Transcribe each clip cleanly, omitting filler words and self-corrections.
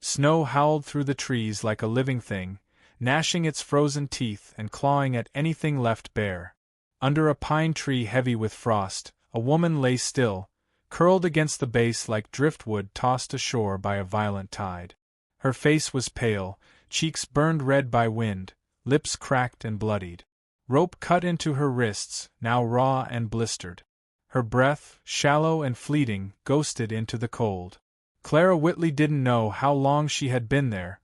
Snow howled through the trees like a living thing, gnashing its frozen teeth and clawing at anything left bare. Under a pine tree heavy with frost, a woman lay still, curled against the base like driftwood tossed ashore by a violent tide. Her face was pale, cheeks burned red by wind, lips cracked and bloodied. Rope cut into her wrists, now raw and blistered. Her breath, shallow and fleeting, ghosted into the cold. Clara Whitley didn't know how long she had been there.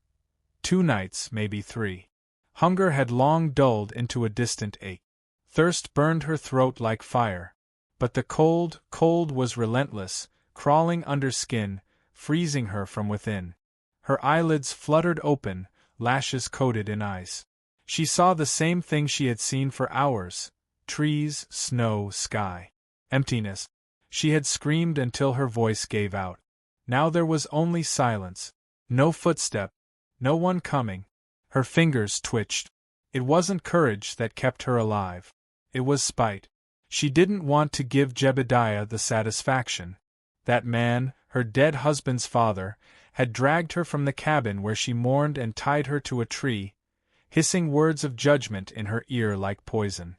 2 nights, maybe 3. Hunger had long dulled into a distant ache. Thirst burned her throat like fire. But the cold was relentless, crawling under skin, freezing her from within. Her eyelids fluttered open, lashes coated in ice. She saw the same thing she had seen for hours: trees, snow, sky. Emptiness. She had screamed until her voice gave out. Now there was only silence. No footstep. No one coming. Her fingers twitched. It wasn't courage that kept her alive. It was spite. She didn't want to give Jebediah the satisfaction. That man, her dead husband's father, had dragged her from the cabin where she mourned and tied her to a tree, hissing words of judgment in her ear like poison.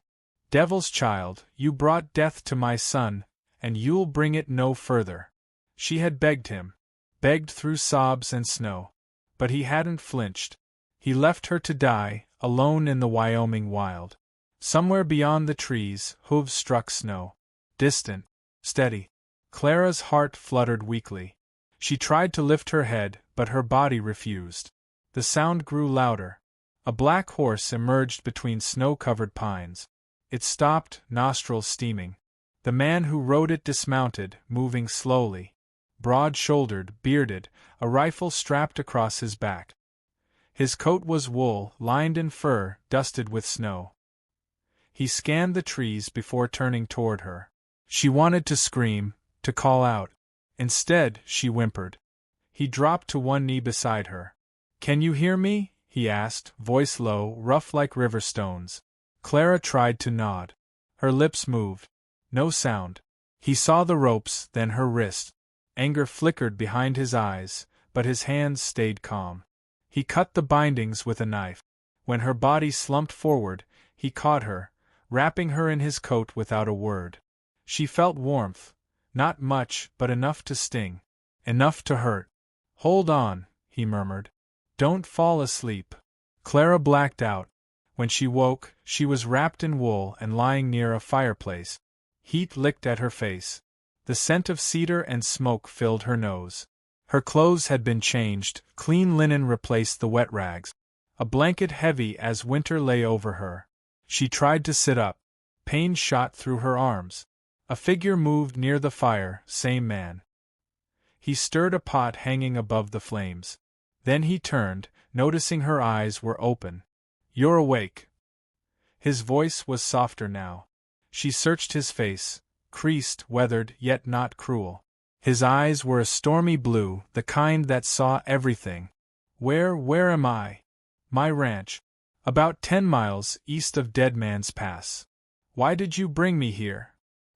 "Devil's child, you brought death to my son, and you'll bring it no further." She had begged him. Begged through sobs and snow. But he hadn't flinched. He left her to die, alone in the Wyoming wild. Somewhere beyond the trees, hooves struck snow. Distant. Steady. Clara's heart fluttered weakly. She tried to lift her head, but her body refused. The sound grew louder. A black horse emerged between snow-covered pines. It stopped, nostrils steaming. The man who rode it dismounted, moving slowly. Broad-shouldered, bearded, a rifle strapped across his back. His coat was wool, lined in fur, dusted with snow. He scanned the trees before turning toward her. She wanted to scream, to call out. Instead, she whimpered. He dropped to one knee beside her. "Can you hear me?" he asked, voice low, rough like river stones. Clara tried to nod. Her lips moved. No sound. He saw the ropes, then her wrist. Anger flickered behind his eyes, but his hands stayed calm. He cut the bindings with a knife. When her body slumped forward, he caught her, wrapping her in his coat without a word. She felt warmth. Not much, but enough to sting. Enough to hurt. "Hold on," he murmured. "Don't fall asleep." Clara blacked out. When she woke, she was wrapped in wool and lying near a fireplace. Heat licked at her face. The scent of cedar and smoke filled her nose. Her clothes had been changed, clean linen replaced the wet rags. A blanket heavy as winter lay over her. She tried to sit up. Pain shot through her arms. A figure moved near the fire, same man. He stirred a pot hanging above the flames. Then he turned, noticing her eyes were open. "You're awake." His voice was softer now. She searched his face, creased, weathered, yet not cruel. His eyes were a stormy blue, the kind that saw everything. Where am I?" "My ranch. About 10 miles east of Dead Man's Pass." "Why did you bring me here?"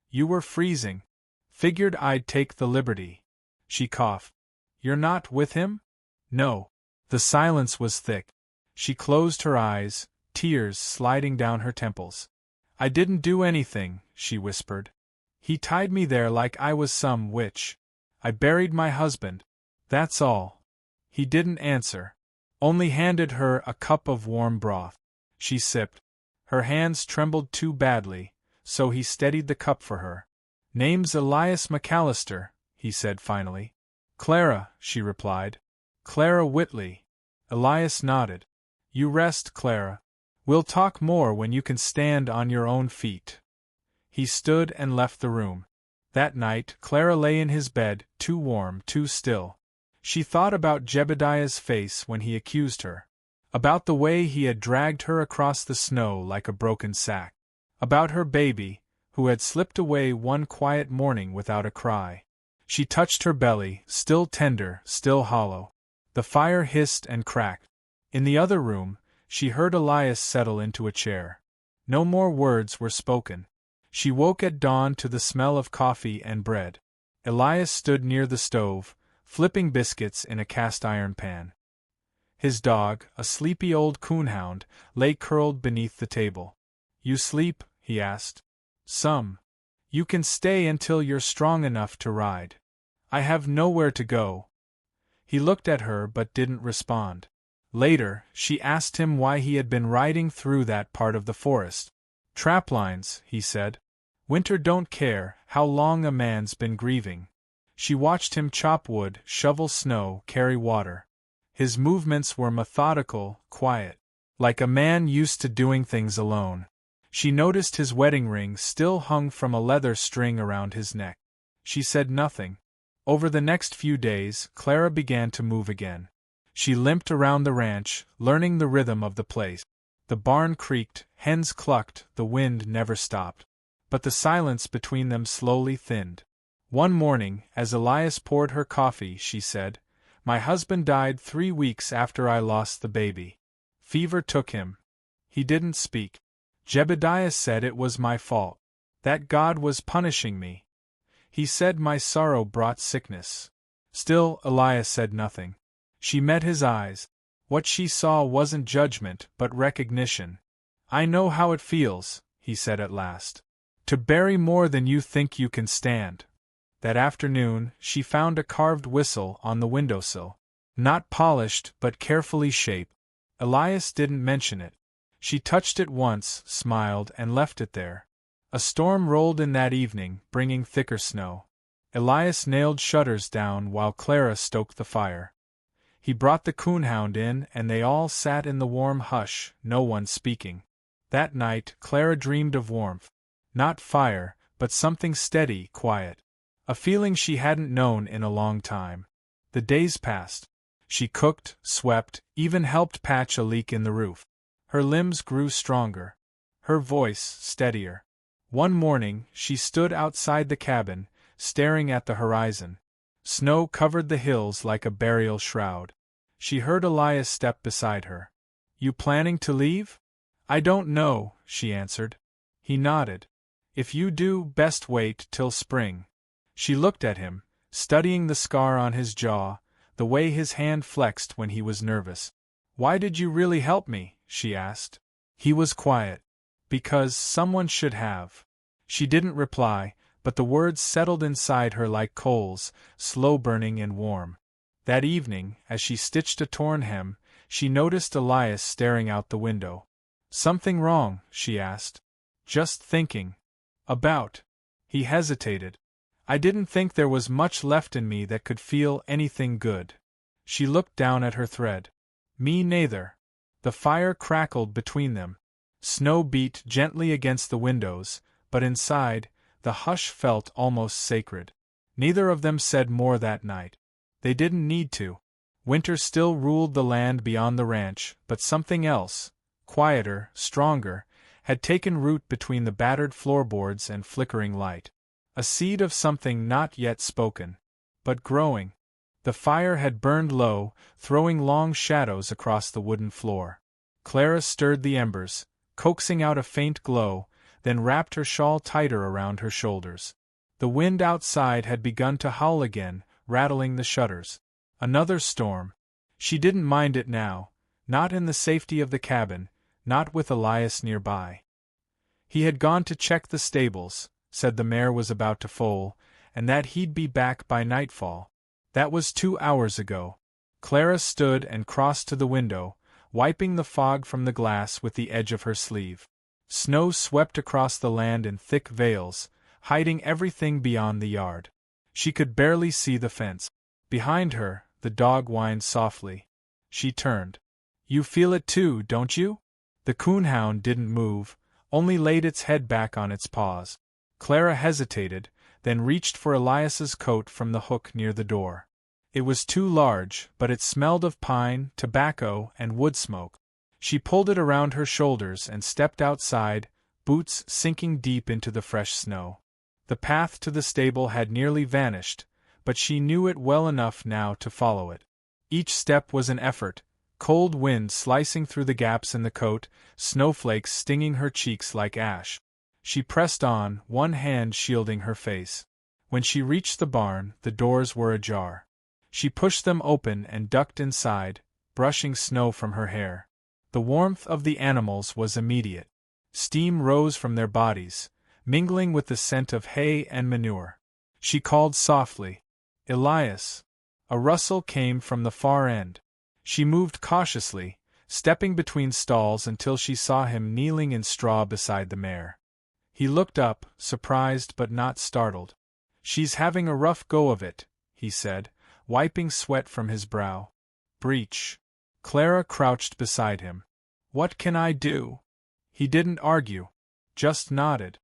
"You were freezing. Figured I'd take the liberty." She coughed. "You're not with him?" "No." The silence was thick. She closed her eyes, tears sliding down her temples. "I didn't do anything," she whispered. "He tied me there like I was some witch. I buried my husband. That's all." He didn't answer. Only handed her a cup of warm broth. She sipped. Her hands trembled too badly, so he steadied the cup for her. "Name's Elias McAllister," he said finally. "Clara," she replied. "Clara Whitley." Elias nodded. "You rest, Clara. We'll talk more when you can stand on your own feet." He stood and left the room. That night, Clara lay in his bed, too warm, too still. She thought about Jebediah's face when he accused her. About the way he had dragged her across the snow like a broken sack. About her baby, who had slipped away one quiet morning without a cry. She touched her belly, still tender, still hollow. The fire hissed and cracked. In the other room, she heard Elias settle into a chair. No more words were spoken. She woke at dawn to the smell of coffee and bread. Elias stood near the stove, flipping biscuits in a cast-iron pan. His dog, a sleepy old coonhound, lay curled beneath the table. "You sleep?" he asked. "Some. You can stay until you're strong enough to ride. I have nowhere to go." He looked at her but didn't respond. Later, she asked him why he had been riding through that part of the forest. "Traplines," he said. "Winter don't care how long a man's been grieving." She watched him chop wood, shovel snow, carry water. His movements were methodical, quiet, like a man used to doing things alone. She noticed his wedding ring still hung from a leather string around his neck. She said nothing. Over the next few days, Clara began to move again. She limped around the ranch, learning the rhythm of the place. The barn creaked, hens clucked, the wind never stopped. But the silence between them slowly thinned. One morning, as Elias poured her coffee, she said, "My husband died 3 weeks after I lost the baby. Fever took him. He didn't speak. Jebediah said it was my fault. That God was punishing me. He said my sorrow brought sickness." Still, Elias said nothing. She met his eyes. What she saw wasn't judgment, but recognition. "I know how it feels," he said at last. "To bury more than you think you can stand." That afternoon, she found a carved whistle on the windowsill. Not polished, but carefully shaped. Elias didn't mention it. She touched it once, smiled, and left it there. A storm rolled in that evening, bringing thicker snow. Elias nailed shutters down while Clara stoked the fire. He brought the coonhound in, and they all sat in the warm hush, no one speaking. That night, Clara dreamed of warmth. Not fire, but something steady, quiet. A feeling she hadn't known in a long time. The days passed. She cooked, swept, even helped patch a leak in the roof. Her limbs grew stronger. Her voice steadier. One morning, she stood outside the cabin, staring at the horizon. Snow covered the hills like a burial shroud. She heard Elias step beside her. "You planning to leave?" "I don't know," she answered. He nodded. "If you do, best wait till spring." She looked at him, studying the scar on his jaw, the way his hand flexed when he was nervous. "Why did you really help me?" she asked. He was quiet. "Because someone should have." She didn't reply, but the words settled inside her like coals, slow-burning and warm. That evening, as she stitched a torn hem, she noticed Elias staring out the window. "Something wrong?" she asked. "Just thinking." "About?" He hesitated. "I didn't think there was much left in me that could feel anything good." She looked down at her thread. "Me neither." The fire crackled between them. Snow beat gently against the windows, but inside, the hush felt almost sacred. Neither of them said more that night. They didn't need to. Winter still ruled the land beyond the ranch, but something else, quieter, stronger, had taken root between the battered floorboards and flickering light. A seed of something not yet spoken, but growing. The fire had burned low, throwing long shadows across the wooden floor. Clara stirred the embers, coaxing out a faint glow, then wrapped her shawl tighter around her shoulders. The wind outside had begun to howl again, rattling the shutters. Another storm. She didn't mind it now, not in the safety of the cabin, not with Elias nearby. He had gone to check the stables, said the mare was about to foal, and that he'd be back by nightfall. That was 2 hours ago. Clara stood and crossed to the window, wiping the fog from the glass with the edge of her sleeve. Snow swept across the land in thick veils, hiding everything beyond the yard. She could barely see the fence. Behind her, the dog whined softly. She turned. "You feel it too, don't you?" The coonhound didn't move, only laid its head back on its paws. Clara hesitated, then reached for Elias's coat from the hook near the door. It was too large, but it smelled of pine, tobacco, and wood smoke. She pulled it around her shoulders and stepped outside, boots sinking deep into the fresh snow. The path to the stable had nearly vanished, but she knew it well enough now to follow it. Each step was an effort, cold wind slicing through the gaps in the coat, snowflakes stinging her cheeks like ash. She pressed on, one hand shielding her face. When she reached the barn, the doors were ajar. She pushed them open and ducked inside, brushing snow from her hair. The warmth of the animals was immediate. Steam rose from their bodies, mingling with the scent of hay and manure. She called softly, "Elias!" A rustle came from the far end. She moved cautiously, stepping between stalls until she saw him kneeling in straw beside the mare. He looked up, surprised but not startled. "She's having a rough go of it," he said, wiping sweat from his brow. "Breech." Clara crouched beside him. "What can I do?" He didn't argue. Just nodded.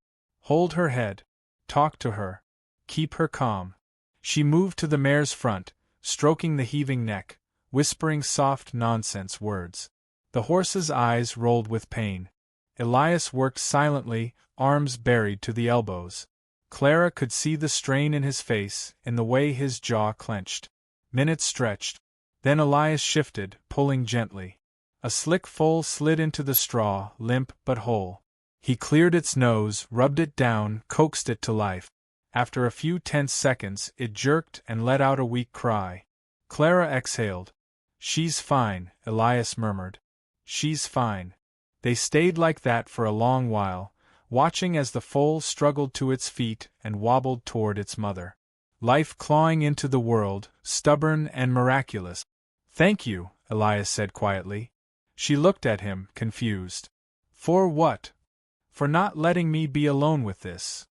"Hold her head. Talk to her. Keep her calm." She moved to the mare's front, stroking the heaving neck, whispering soft nonsense words. The horse's eyes rolled with pain. Elias worked silently, arms buried to the elbows. Clara could see the strain in his face, in the way his jaw clenched. Minutes stretched. Then Elias shifted, pulling gently. A slick foal slid into the straw, limp but whole. He cleared its nose, rubbed it down, coaxed it to life. After a few tense seconds, it jerked and let out a weak cry. Clara exhaled. "She's fine," Elias murmured. "She's fine." They stayed like that for a long while, watching as the foal struggled to its feet and wobbled toward its mother. Life clawing into the world, stubborn and miraculous. "Thank you," Elias said quietly. She looked at him, confused. "For what?" "For not letting me be alone with this."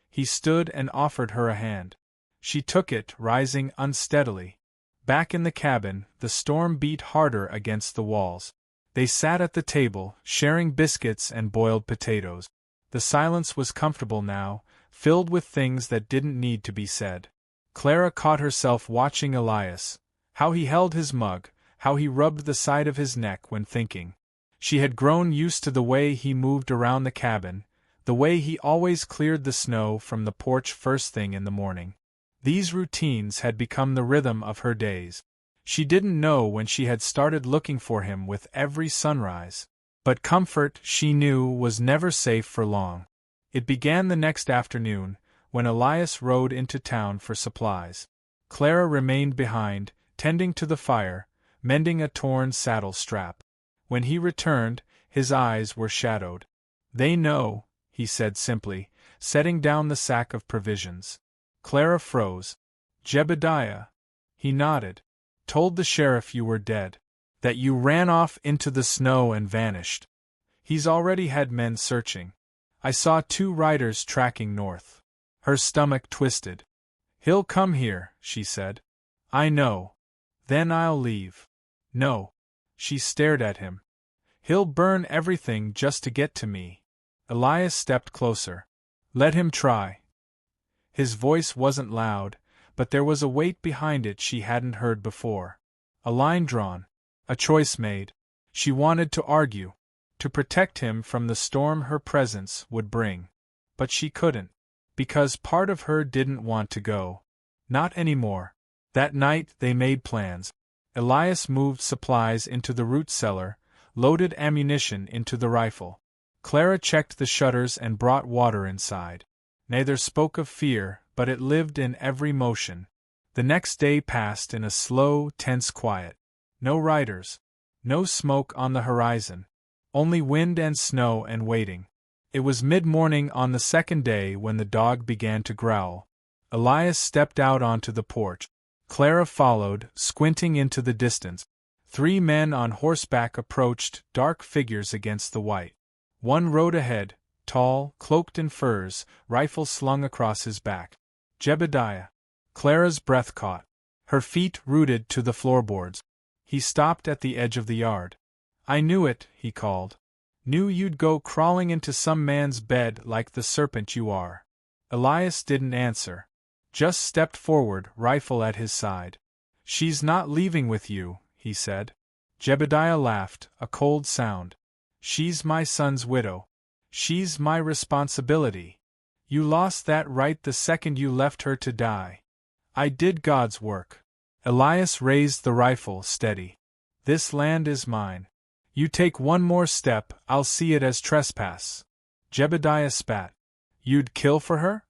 He stood and offered her a hand. She took it, rising unsteadily. Back in the cabin, the storm beat harder against the walls. They sat at the table, sharing biscuits and boiled potatoes. The silence was comfortable now, filled with things that didn't need to be said. Clara caught herself watching Elias, how he held his mug, how he rubbed the side of his neck when thinking. She had grown used to the way he moved around the cabin, the way he always cleared the snow from the porch first thing in the morning. These routines had become the rhythm of her days. She didn't know when she had started looking for him with every sunrise. But comfort, she knew, was never safe for long. It began the next afternoon, when Elias rode into town for supplies. Clara remained behind, tending to the fire, mending a torn saddle strap. When he returned, his eyes were shadowed. "They know," he said simply, setting down the sack of provisions. Clara froze. "Jebediah." He nodded. "Told the sheriff you were dead. That you ran off into the snow and vanished. He's already had men searching. I saw 2 riders tracking north." Her stomach twisted. "He'll come here," she said. "I know. Then I'll leave." "No." She stared at him. "He'll burn everything just to get to me." Elias stepped closer. "Let him try." His voice wasn't loud, but there was a weight behind it she hadn't heard before. A line drawn. A choice made. She wanted to argue, to protect him from the storm her presence would bring. But she couldn't, because part of her didn't want to go. Not anymore. That night they made plans. Elias moved supplies into the root cellar, loaded ammunition into the rifle. Clara checked the shutters and brought water inside. Neither spoke of fear, but it lived in every motion. The next day passed in a slow, tense quiet. No riders. No smoke on the horizon. Only wind and snow and waiting. It was mid-morning on the second day when the dog began to growl. Elias stepped out onto the porch. Clara followed, squinting into the distance. 3 men on horseback approached, dark figures against the white. One rode ahead, tall, cloaked in furs, rifle slung across his back. Jebediah. Clara's breath caught. Her feet rooted to the floorboards. He stopped at the edge of the yard. "I knew it," he called. "Knew you'd go crawling into some man's bed like the serpent you are." Elias didn't answer. Just stepped forward, rifle at his side. "She's not leaving with you," he said. Jebediah laughed, a cold sound. "She's my son's widow. She's my responsibility. You lost that right the second you left her to die. I did God's work." Elias raised the rifle, steady. "This land is mine. You take one more step, I'll see it as trespass." Jebediah spat. "You'd kill for her?"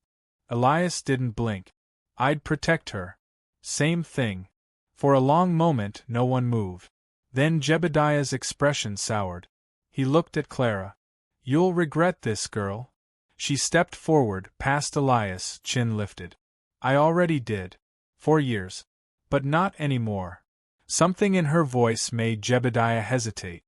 Elias didn't blink. "I'd protect her." "Same thing." For a long moment no one moved. Then Jebediah's expression soured. He looked at Clara. "You'll regret this, girl." She stepped forward, past Elias, chin lifted. "I already did. 4 years. But not anymore." Something in her voice made Jebediah hesitate.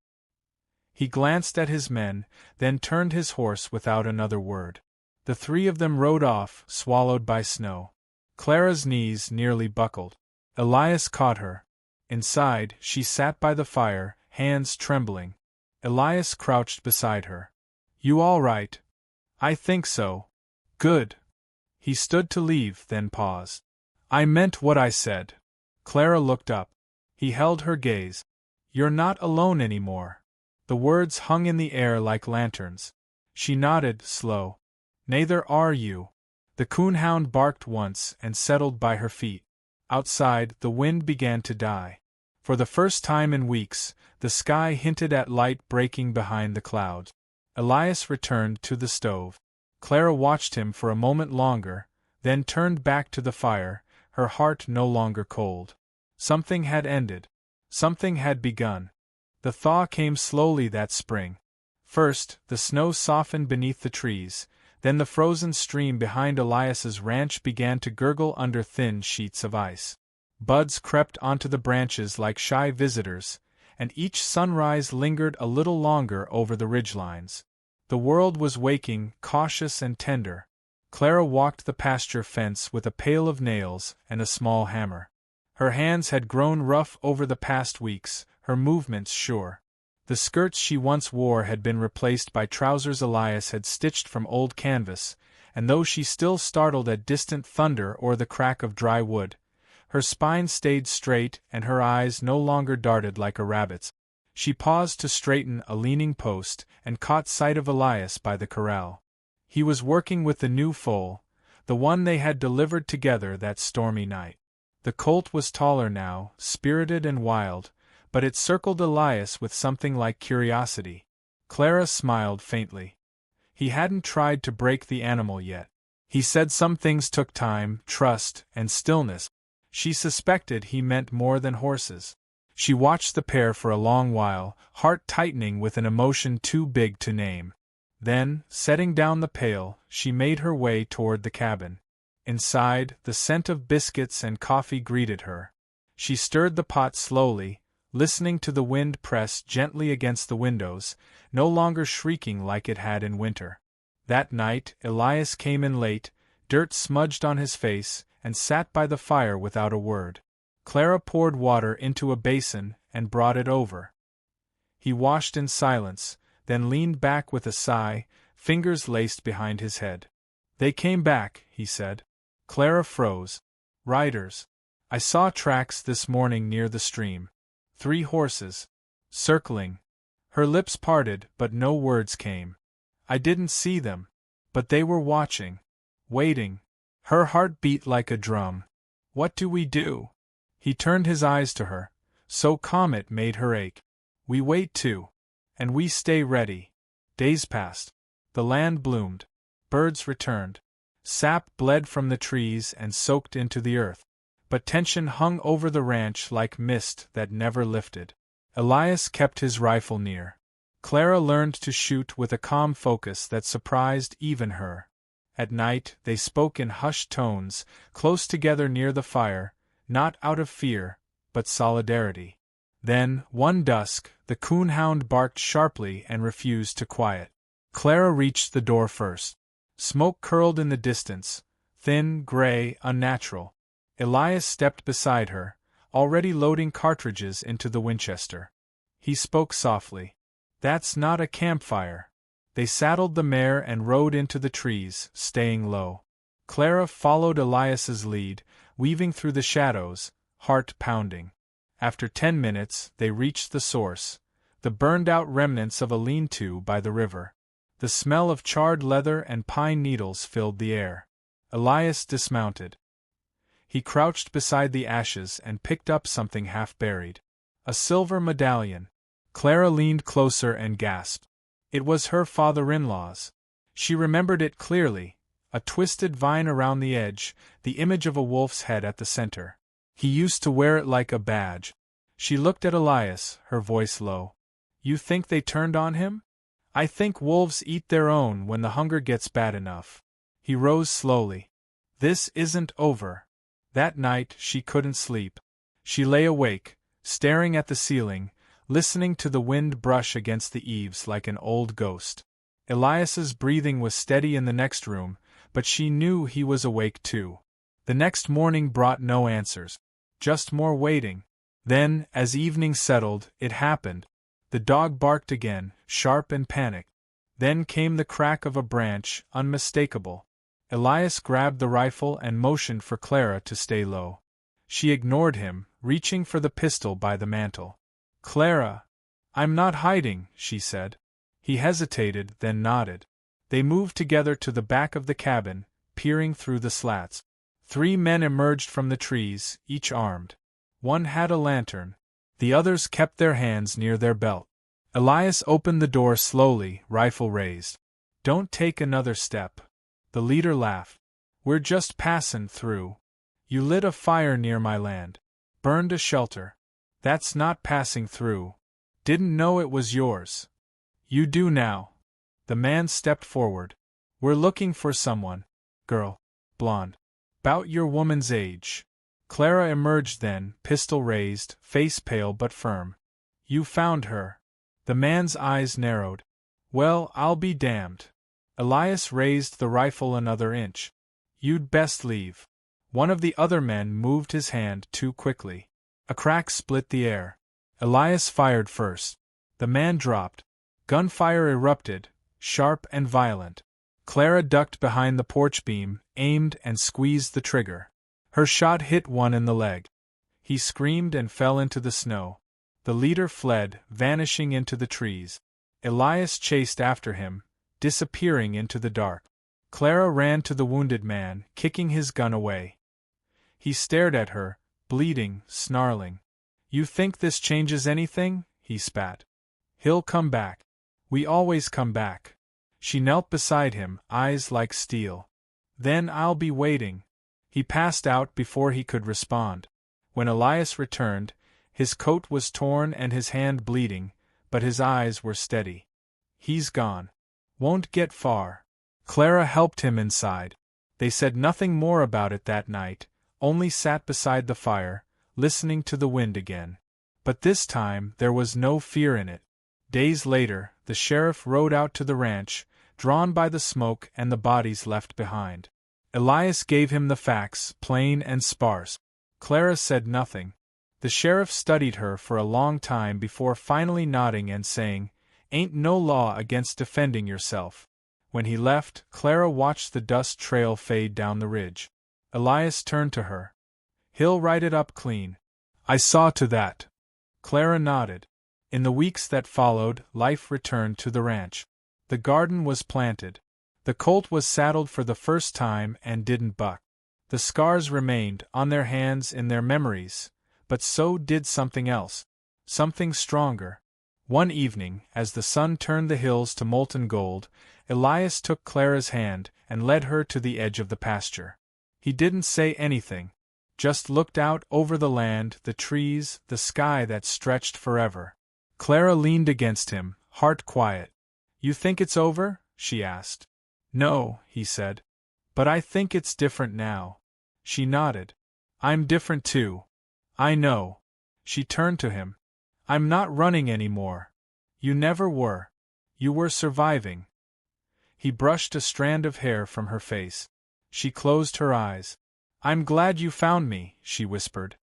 He glanced at his men, then turned his horse without another word. The 3 of them rode off, swallowed by snow. Clara's knees nearly buckled. Elias caught her. Inside, she sat by the fire, hands trembling. Elias crouched beside her. "You all right?" "I think so." "Good." He stood to leave, then paused. "I meant what I said." Clara looked up. He held her gaze. "You're not alone anymore." The words hung in the air like lanterns. She nodded, slow. "Neither are you." The coonhound barked once and settled by her feet. Outside, the wind began to die. For the first time in weeks, the sky hinted at light breaking behind the clouds. Elias returned to the stove. Clara watched him for a moment longer, then turned back to the fire, her heart no longer cold. Something had ended. Something had begun. The thaw came slowly that spring. First, the snow softened beneath the trees, then the frozen stream behind Elias's ranch began to gurgle under thin sheets of ice. Buds crept onto the branches like shy visitors, and each sunrise lingered a little longer over the ridgelines. The world was waking, cautious and tender. Clara walked the pasture fence with a pail of nails and a small hammer. Her hands had grown rough over the past weeks, her movements sure. The skirts she once wore had been replaced by trousers Elias had stitched from old canvas, and though she still startled at distant thunder or the crack of dry wood, her spine stayed straight and her eyes no longer darted like a rabbit's. She paused to straighten a leaning post and caught sight of Elias by the corral. He was working with the new foal, the one they had delivered together that stormy night. The colt was taller now, spirited and wild, but it circled Elias with something like curiosity. Clara smiled faintly. He hadn't tried to break the animal yet. He said some things took time, trust, and stillness. She suspected he meant more than horses. She watched the pair for a long while, heart tightening with an emotion too big to name. Then, setting down the pail, she made her way toward the cabin. Inside, the scent of biscuits and coffee greeted her. She stirred the pot slowly, listening to the wind press gently against the windows, no longer shrieking like it had in winter. That night, Elias came in late, dirt smudged on his face, and sat by the fire without a word. Clara poured water into a basin and brought it over. He washed in silence, then leaned back with a sigh, fingers laced behind his head. "They came back," he said. Clara froze. "Riders. I saw tracks this morning near the stream. 3 horses. Circling." Her lips parted, but no words came. "I didn't see them. But they were watching. Waiting." Her heart beat like a drum. "What do we do?" He turned his eyes to her, so calm it made her ache. "We wait too. And we stay ready." Days passed. The land bloomed. Birds returned. Sap bled from the trees and soaked into the earth. But tension hung over the ranch like mist that never lifted. Elias kept his rifle near. Clara learned to shoot with a calm focus that surprised even her. At night, they spoke in hushed tones, close together near the fire, not out of fear, but solidarity. Then, one dusk, the coonhound barked sharply and refused to quiet. Clara reached the door first. Smoke curled in the distance, thin, gray, unnatural. Elias stepped beside her, already loading cartridges into the Winchester. He spoke softly. "That's not a campfire." They saddled the mare and rode into the trees, staying low. Clara followed Elias's lead, weaving through the shadows, heart pounding. After 10 minutes, they reached the source, the burned-out remnants of a lean-to by the river. The smell of charred leather and pine needles filled the air. Elias dismounted. He crouched beside the ashes and picked up something half-buried. A silver medallion. Clara leaned closer and gasped. It was her father-in-law's. She remembered it clearly, a twisted vine around the edge, the image of a wolf's head at the center. He used to wear it like a badge. She looked at Elias, her voice low. You think they turned on him? I think wolves eat their own when the hunger gets bad enough. He rose slowly. This isn't over. That night she couldn't sleep. She lay awake, staring at the ceiling, listening to the wind brush against the eaves like an old ghost. Elias's breathing was steady in the next room, but she knew he was awake too. The next morning brought no answers. Just more waiting. Then, as evening settled, it happened. The dog barked again, sharp and panicked. Then came the crack of a branch, unmistakable. Elias grabbed the rifle and motioned for Clara to stay low. She ignored him, reaching for the pistol by the mantel. Clara! I'm not hiding, she said. He hesitated, then nodded. They moved together to the back of the cabin, peering through the slats. 3 men emerged from the trees, each armed. One had a lantern. The others kept their hands near their belt. Elias opened the door slowly, rifle raised. Don't take another step. The leader laughed. We're just passin' through. You lit a fire near my land. Burned a shelter. That's not passing through. Didn't know it was yours. You do now. The man stepped forward. We're looking for someone. Girl. Blonde. 'Bout your woman's age. Clara emerged then, pistol raised, face pale but firm. You found her. The man's eyes narrowed. Well, I'll be damned. Elias raised the rifle another inch. You'd best leave. One of the other men moved his hand too quickly. A crack split the air. Elias fired first. The man dropped. Gunfire erupted, sharp and violent. Clara ducked behind the porch beam, aimed and squeezed the trigger. Her shot hit one in the leg. He screamed and fell into the snow. The leader fled, vanishing into the trees. Elias chased after him, disappearing into the dark. Clara ran to the wounded man, kicking his gun away. He stared at her, bleeding, snarling. You think this changes anything? He spat. He'll come back. We always come back. She knelt beside him, eyes like steel. Then I'll be waiting. He passed out before he could respond. When Elias returned, his coat was torn and his hand bleeding, but his eyes were steady. He's gone. Won't get far. Clara helped him inside. They said nothing more about it that night, only sat beside the fire, listening to the wind again. But this time there was no fear in it. Days later, the sheriff rode out to the ranch, drawn by the smoke and the bodies left behind. Elias gave him the facts, plain and sparse. Clara said nothing. The sheriff studied her for a long time before finally nodding and saying, "Ain't no law against defending yourself." When he left, Clara watched the dust trail fade down the ridge. Elias turned to her. "He'll write it up clean. I saw to that." Clara nodded. In the weeks that followed, life returned to the ranch. The garden was planted. The colt was saddled for the first time and didn't buck. The scars remained on their hands in their memories, but so did something else. Something stronger. One evening, as the sun turned the hills to molten gold, Elias took Clara's hand and led her to the edge of the pasture. He didn't say anything, just looked out over the land, the trees, the sky that stretched forever. Clara leaned against him, heart quiet. "You think it's over?" she asked. "No," he said. "But I think it's different now." She nodded. "I'm different too. I know." She turned to him. "I'm not running anymore. You never were. You were surviving." He brushed a strand of hair from her face. She closed her eyes. "I'm glad you found me," she whispered.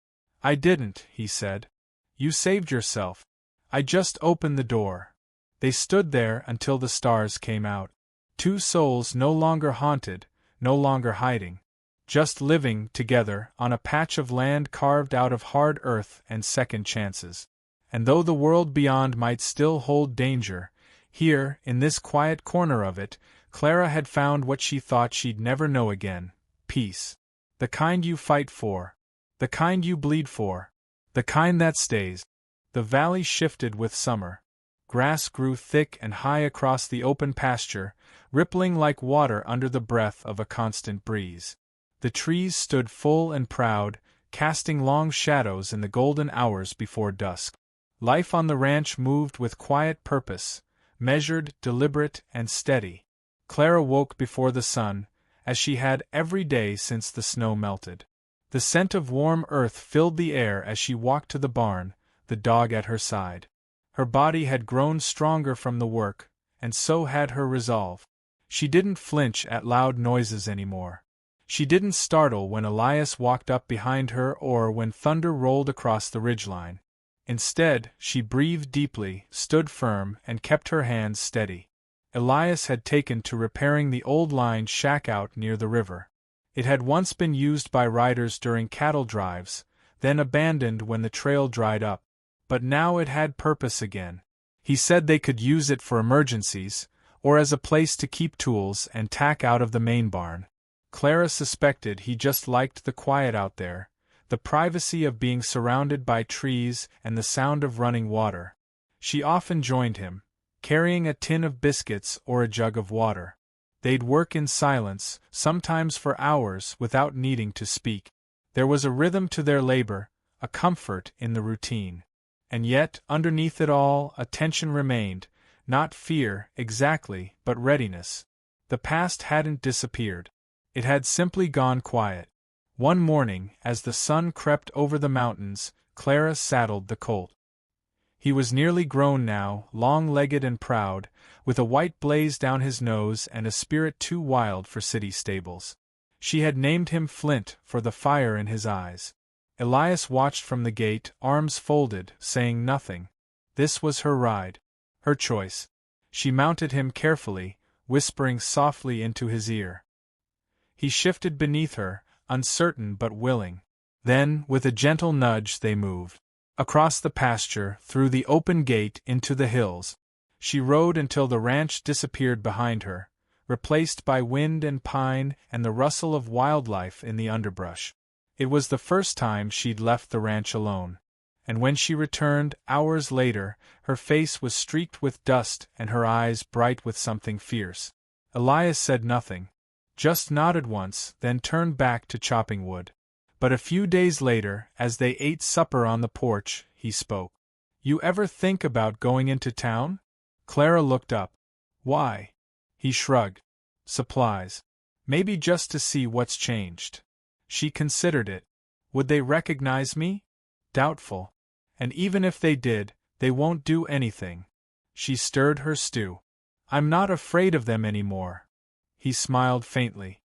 "I didn't," he said. "You saved yourself. I just opened the door." They stood there until the stars came out. Two souls no longer haunted, no longer hiding. Just living together on a patch of land carved out of hard earth and second chances. And though the world beyond might still hold danger, here, in this quiet corner of it, Clara had found what she thought she'd never know again: peace. The kind you fight for. The kind you bleed for. The kind that stays. The valley shifted with summer. Grass grew thick and high across the open pasture, rippling like water under the breath of a constant breeze. The trees stood full and proud, casting long shadows in the golden hours before dusk. Life on the ranch moved with quiet purpose, measured, deliberate, and steady. Clara woke before the sun, as she had every day since the snow melted. The scent of warm earth filled the air as she walked to the barn, the dog at her side. Her body had grown stronger from the work, and so had her resolve. She didn't flinch at loud noises anymore. She didn't startle when Elias walked up behind her or when thunder rolled across the ridgeline. Instead, she breathed deeply, stood firm, and kept her hands steady. Elias had taken to repairing the old line shack out near the river. It had once been used by riders during cattle drives, then abandoned when the trail dried up. But now it had purpose again. He said they could use it for emergencies, or as a place to keep tools and tack out of the main barn. Clara suspected he just liked the quiet out there, the privacy of being surrounded by trees and the sound of running water. She often joined him, carrying a tin of biscuits or a jug of water. They'd work in silence, sometimes for hours without needing to speak. There was a rhythm to their labor, a comfort in the routine. And yet, underneath it all, a tension remained, not fear, exactly, but readiness. The past hadn't disappeared. It had simply gone quiet. One morning, as the sun crept over the mountains, Clara saddled the colt. He was nearly grown now, long-legged and proud, with a white blaze down his nose and a spirit too wild for city stables. She had named him Flint for the fire in his eyes. Elias watched from the gate, arms folded, saying nothing. This was her ride. Her choice. She mounted him carefully, whispering softly into his ear. He shifted beneath her, uncertain but willing. Then, with a gentle nudge, they moved. Across the pasture, through the open gate, into the hills. She rode until the ranch disappeared behind her, replaced by wind and pine and the rustle of wildlife in the underbrush. It was the first time she'd left the ranch alone. And when she returned, hours later, her face was streaked with dust and her eyes bright with something fierce. Elias said nothing. Just nodded once, then turned back to chopping wood. But a few days later, as they ate supper on the porch, he spoke. "You ever think about going into town?" Clara looked up. "Why?" He shrugged. "Supplies. Maybe just to see what's changed." She considered it. "Would they recognize me?" "Doubtful. And even if they did, they won't do anything." She stirred her stew. "I'm not afraid of them anymore." He smiled faintly.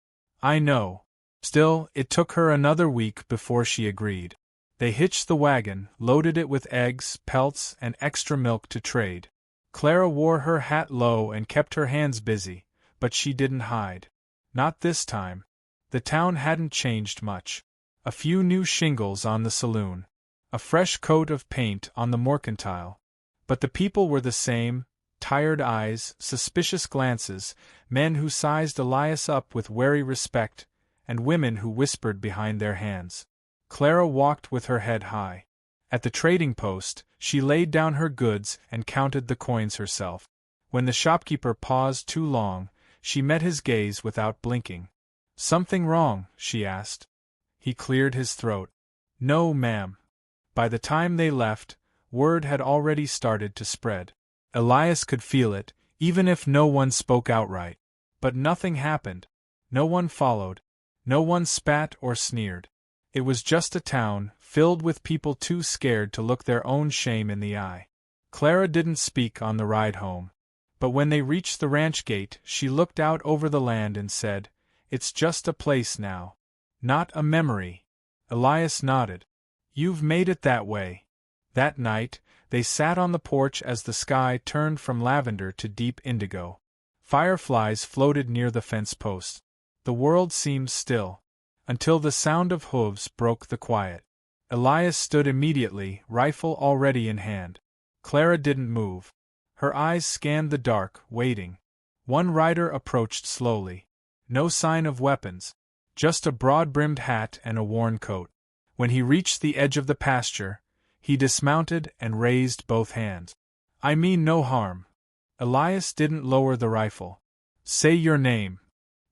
"I know." Still, it took her another week before she agreed. They hitched the wagon, loaded it with eggs, pelts, and extra milk to trade. Clara wore her hat low and kept her hands busy, but she didn't hide. Not this time. The town hadn't changed much. A few new shingles on the saloon. A fresh coat of paint on the mercantile. But the people were the same, tired eyes, suspicious glances, men who sized Elias up with wary respect, and women who whispered behind their hands. Clara walked with her head high. At the trading post, she laid down her goods and counted the coins herself. When the shopkeeper paused too long, she met his gaze without blinking. "Something wrong?" she asked. He cleared his throat. "No, ma'am." By the time they left, word had already started to spread. Elias could feel it, even if no one spoke outright. But nothing happened. No one followed. No one spat or sneered. It was just a town, filled with people too scared to look their own shame in the eye. Clara didn't speak on the ride home. But when they reached the ranch gate, she looked out over the land and said, "It's just a place now. Not a memory." Elias nodded. "You've made it that way." That night, they sat on the porch as the sky turned from lavender to deep indigo. Fireflies floated near the fence posts. The world seemed still, until the sound of hooves broke the quiet. Elias stood immediately, rifle already in hand. Clara didn't move. Her eyes scanned the dark, waiting. One rider approached slowly. No sign of weapons, just a broad-brimmed hat and a worn coat. When he reached the edge of the pasture, he dismounted and raised both hands. "I mean no harm." Elias didn't lower the rifle. "Say your name."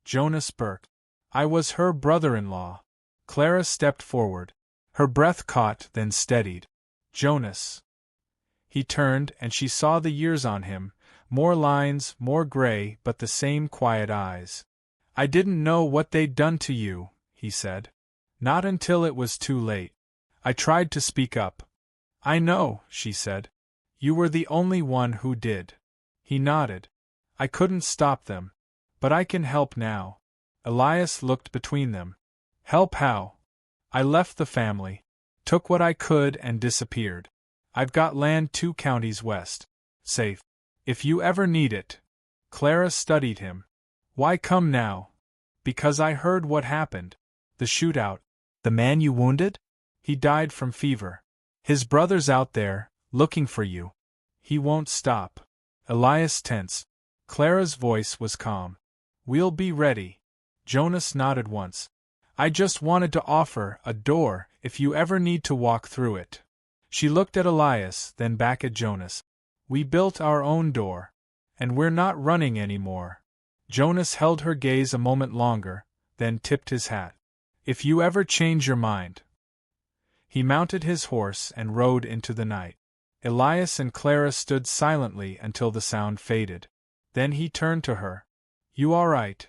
"Jonas Burke." "I was her brother-in-law." Clara stepped forward. Her breath caught, then steadied. Jonas. He turned, and she saw the years on him, more lines, more gray, but the same quiet eyes. I didn't know what they'd done to you, he said. Not until it was too late. I tried to speak up. I know, she said. You were the only one who did. He nodded. I couldn't stop them. But I can help now. Elias looked between them. Help how? I left the family, took what I could and disappeared. I've got land 2 counties west. Safe. If you ever need it. Clara studied him. Why come now? Because I heard what happened. The shootout. The man you wounded? He died from fever. His brother's out there, looking for you. He won't stop. Elias tensed. Clara's voice was calm. We'll be ready. Jonas nodded once. I just wanted to offer a door if you ever need to walk through it. She looked at Elias, then back at Jonas. We built our own door. And we're not running anymore. Jonas held her gaze a moment longer, then tipped his hat. If you ever change your mind. He mounted his horse and rode into the night. Elias and Clara stood silently until the sound faded. Then he turned to her. You all right?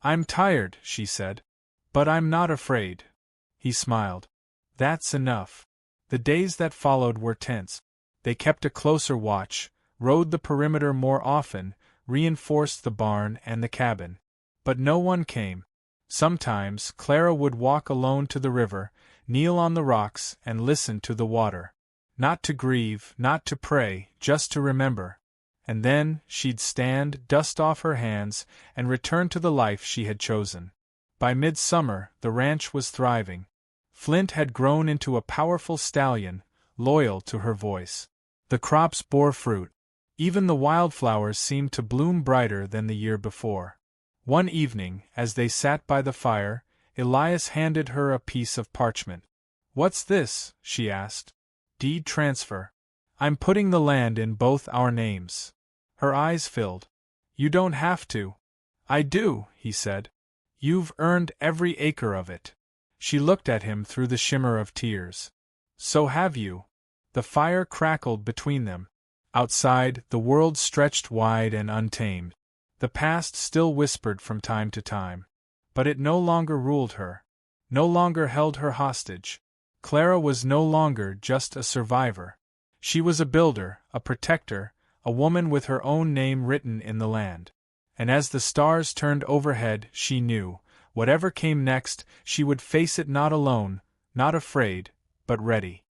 I'm tired, she said. But I'm not afraid. He smiled. That's enough. The days that followed were tense. They kept a closer watch, rode the perimeter more often, reinforced the barn and the cabin. But no one came. Sometimes Clara would walk alone to the river, kneel on the rocks and listen to the water. Not to grieve, not to pray, just to remember. And then she'd stand, dust off her hands, and return to the life she had chosen. By midsummer, the ranch was thriving. Flint had grown into a powerful stallion, loyal to her voice. The crops bore fruit. Even the wildflowers seemed to bloom brighter than the year before. One evening, as they sat by the fire, Elias handed her a piece of parchment. What's this? She asked. Deed transfer. I'm putting the land in both our names. Her eyes filled. You don't have to. I do, he said. You've earned every acre of it. She looked at him through the shimmer of tears. So have you. The fire crackled between them. Outside, the world stretched wide and untamed. The past still whispered from time to time. But it no longer ruled her. No longer held her hostage. Clara was no longer just a survivor. She was a builder, a protector, a woman with her own name written in the land. And as the stars turned overhead, she knew, whatever came next, she would face it not alone, not afraid, but ready.